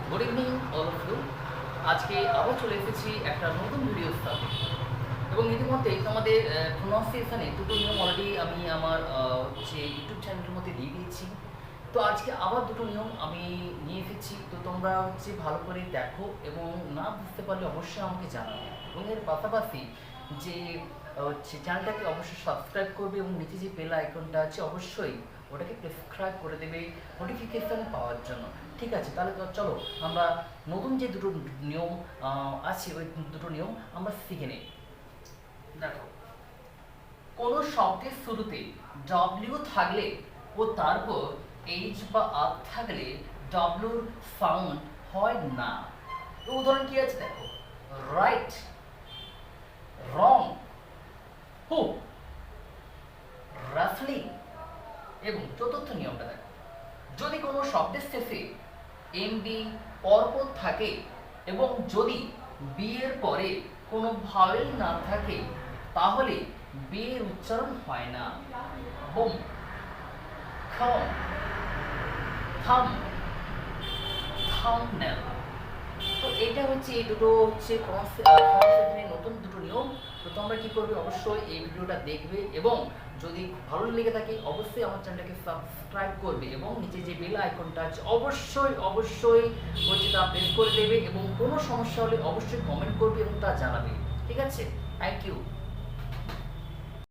Good evening all of you. আজকে আবার চলে এসেছি একটা নতুন ভিডিওর সাথে এবং ইতিমধ্যেই তোমাদের প্রোনাউন্সিয়েশনে দুটো নিয়ম অলরেডি আমি আমার হচ্ছে ইউটিউব চ্যানেলের মধ্যে দিয়ে দিয়েছি। তো আজকে আবার দুটো নিয়ম আমি নিয়ে এসেছি, তো তোমরা হচ্ছে ভালো করে দেখো এবং না বুঝতে পারলে অবশ্যই আমাকে জানাবে এবং এর পাশাপাশি যে হচ্ছে চ্যানেলটাকে অবশ্যই সাবস্ক্রাইব করবে এবং নিচে যে বেল আইকনটা আছে অবশ্যই ওটাকে প্রেসক্রাইব করে দেবে নোটিফিকেশান পাওয়ার জন্য। ঠিক আছে, তাহলে তো চলো আমরা নতুন যে দুটো নিয়ম আছে ওই দুটো নিয়ম আমরা শিখে নিই। দেখো, কোনো শব্দের শুরুতে ডব্লিউ থাকলে ও তারপর এইচ বা আর থাকলে ডব্লিউর সাউন্ড হয় না। তো উদাহরণ কি আছে দেখো, রাইট, রং, হু, রাফলি। এবং চতুর্থ নিয়মটা দেখো, যদি কোনো শব্দের শেষে এমবি পরপর থাকে এবং যদি বি এর পরে কোনো ভাওয়েল না থাকে তাহলে বি এর উচ্চারণ হয় না। হোম, খাম, থাম, থাম্বনেল। তো এটা হচ্ছে এই দুটো হচ্ছে প্রনাউন্সিয়েশনের নতুন দুটো নিয়ম। তো তোমরা কি করবে, অবশ্যই এই ভিডিওটা দেখবে এবং যদি ভালো লেগে থাকে অবশ্যই আমার চ্যানেলটাকে সাবস্ক্রাইব করবে এবং নিচে যে বেল আইকনটা আছে অবশ্যই অবশ্যই হচ্ছে তা প্রেস করে দেবে এবং কোনো সমস্যা হলে অবশ্যই কমেন্ট করবে এবং তা জানাবে। ঠিক আছে, থ্যাংক ইউ।